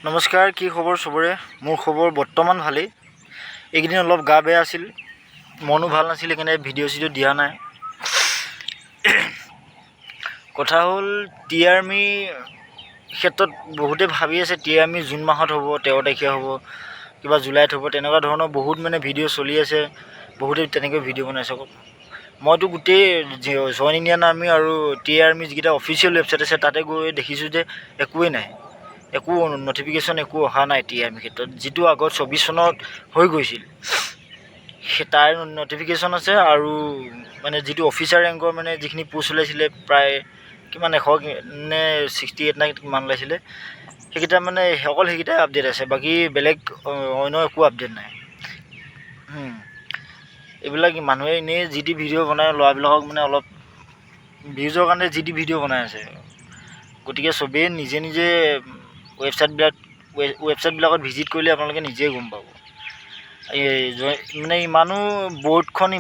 নমস্কাৰ, কি খবৰ চবৰে? মোৰ খবৰ বৰ্তমান ভালেই। এইকেইদিন অলপ গা বেয়া আছিল, মনো ভাল নাছিল, সেইকাৰণে ভিডিঅ' চিডিঅ' দিয়া নাই। কথা হ'ল টি আৰ্মি ক্ষেত্ৰত বহুতে ভাবি আছে টি আৰ্মি জুন মাহত হ'ব, 13 তাৰিখে হ'ব, কিবা জুলাইত হ'ব, তেনেকুৱা ধৰণৰ বহুত ভিডিঅ' চলি আছে। বহুতে তেনেকৈ ভিডিঅ' বনাইছে। মইতো গোটেই জইন ইণ্ডিয়ান আৰ্মি আৰু টি আৰ্মি যিকেইটা অফিচিয়েল ৱেবছাইট আছে তাতে গৈ দেখিছোঁ যে একোৱেই নাই, একো নটিফিকেশ্যন একো অহা নাই টি আৰ্মিৰ ক্ষেত্ৰত। যিটো আগত 24 চনত হৈ গৈছিল তাৰ নটিফিকেশ্যন আছে, আৰু যিটো অফিচাৰ ৰেংকৰ যিখিনি পোষ্ট ওলাইছিলে প্ৰায় কিমান 100 নে 68 নে কিমান ওলাইছিলে, সেইকেইটা অকল সেইকেইটাই আপডেট আছে, বাকী বেলেগ অন্য একো আপডেট নাই। এইবিলাক মানুহে এনেই যি টি ভিডিঅ' বনাই, ল'ৰাবিলাকক অলপ ভিউজৰ কাৰণে যি টি ভিডিঅ' বনাই আছে। গতিকে চবেই নিজে নিজে ৱেবছাইটবিলাকত ভিজিট কৰিলে আপোনালোকে নিজেই গম পাব। ইমানো বৰ্ডখন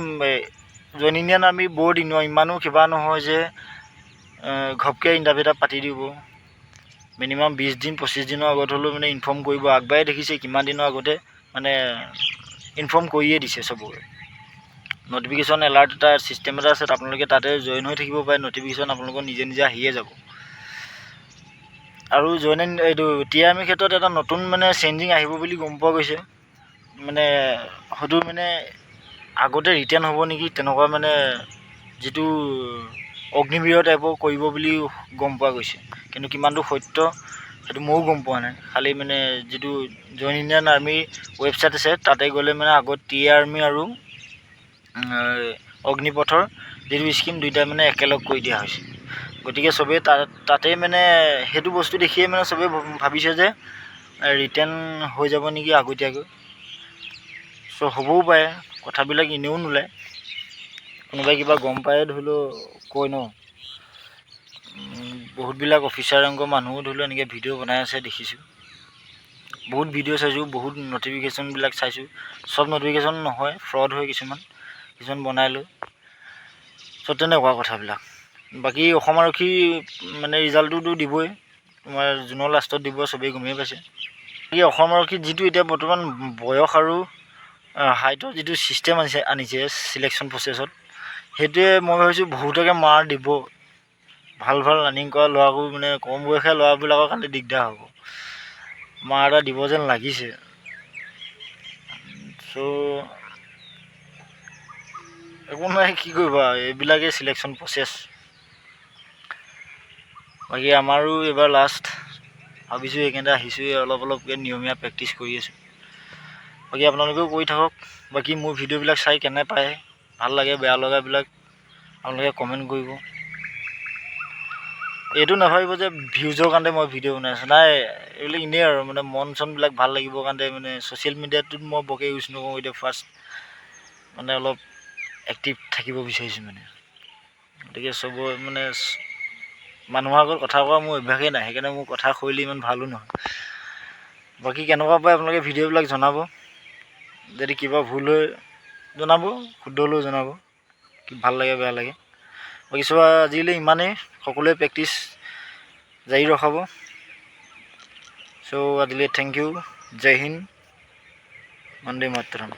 জইন ইণ্ডিয়ান আৰ্মি বৰ্ড ইমানো কিবা নহয় যে ঘপকৈ ইণ্টাৰভিউ এটা পাতি দিব। মিনিমাম 20 দিন 25 দিনৰ আগত হ'লেও ইনফৰ্ম কৰিব। আগবাই দেখিছে কিমান দিনৰ আগতে ইনফৰ্ম কৰিয়ে দিছে চবকে। নটিফিকেশ্যন এলাৰ্ট এটা ছিষ্টেম এটা আছে, আপোনালোকে তাতে জইন হৈ থাকিব পাৰে। নটিফিকেশ্যন আপোনালোকৰ নিজে নিজে আহিয়ে যাব। আৰু এইটো টি আৰ্মিৰ ক্ষেত্ৰত এটা নতুন চেঞ্জিং আহিব বুলি গম পোৱা গৈছে। হয়তো আগতে ৰিটাৰ্ণ হ'ব নেকি, তেনেকুৱা যিটো অগ্নিবীৰ টাইপৰ কৰিব বুলি গম পোৱা গৈছে। কিন্তু কিমানটো সত্য সেইটো ময়ো গম পোৱা নাই। খালি যিটো জইন ইণ্ডিয়ান আৰ্মি ৱেবছাইট আছে তাতে গ'লে আগত টি আৰ্মি আৰু অগ্নিপথৰ যিটো স্কিম দুইটা একেলগ কৰি দিয়া হৈছে। গতিকে চবেই তাতে সেইটো বস্তু দেখিয়ে চবেই ভাবিছে যে ৰিটাৰ্ণ হৈ যাব নেকি আগতীয়াকৈ। হ'বও পাৰে, কথাবিলাক এনেও নোলায়। কোনোবাই কিবা গম পায়ে ধৰি লও কয় ন। বহুতবিলাক অফিচাৰ ৰেংকৰ মানুহো ধৰি লও এনেকৈ ভিডিঅ' বনাই আছে দেখিছোঁ। বহুত ভিডিঅ' চাইছোঁ, বহুত নটিফিকেশ্যনবিলাক চাইছোঁ। চব নটিফিকেশ্যন নহয়, ফ্ৰড হয় কিছুমান বনাই লৈ। তেনেকুৱা কথাবিলাক। বাকী অসম আৰক্ষী ৰিজাল্টটোতো দিবই, তোমাৰ জুনৰ লাষ্টত দিব, চবেই গমেই পাইছে। বাকী অসম আৰক্ষীত যিটো এতিয়া বৰ্তমান বয়স আৰু হাইটৰ যিটো ছিষ্টেম আনিছে চিলেকশ্যন প্ৰচেছত, সেইটোৱে মই ভাবিছোঁ বহুতকে মাৰ দিব। ভাল ৰানিং কৰা ল'ৰাকো কম বয়সীয়া ল'ৰাবিলাকৰ কাৰণে দিগদাৰ হ'ব। মাৰ এটা দিব যেন লাগিছে। একো নাই, কি কৰিবা, এইবিলাকেই চিলেকশ্যন প্ৰচেছ। বাকী আমাৰো এইবাৰ লাষ্ট ভাবিছোঁ, সেইকাৰণে আহিছোঁ। অলপকৈ নিয়মীয়া প্ৰেক্টিচ কৰি আছোঁ। বাকী আপোনালোকেও কৰি থাকক। বাকী মোৰ ভিডিঅ'বিলাক চাই কেনে পায়, ভাল লাগে বেয়া লগাবিলাক আপোনালোকে কমেণ্ট কৰিব। এইটো নাভাবিব যে ভিউজৰ কাৰণে মই ভিডিঅ' বনাই আছোঁ, নাই। এইবিলাক এনেই আৰু মন চনবিলাক ভাল লাগিবৰ কাৰণে ছ'চিয়েল মিডিয়াটোত মই বৰকৈ ইউজ নকৰোঁ। এতিয়া ফাৰ্ষ্ট অলপ এক্টিভ থাকিব বিচাৰিছোঁ। গতিকে চবৰে মানুহৰ আগত কথা কোৱা মোৰ অভ্যাসেই নাই, সেইকাৰণে মোৰ কথা শৈলী ইমান ভালো নহয়। বাকী কেনেকুৱা পায় আপোনালোকে ভিডিঅ'বিলাক জনাব। যদি কিবা ভুল হয় জনাব, শুদ্ধ হ'লেও জনাব, কি ভাল লাগে বেয়া লাগে। বাকী চব আজিলৈ ইমানেই, সকলোৱে প্ৰেক্টিচ জাৰি ৰখাব। আজিলৈ থেংক ইউ, জয় হিন্দ, বন্দে মাতৰম।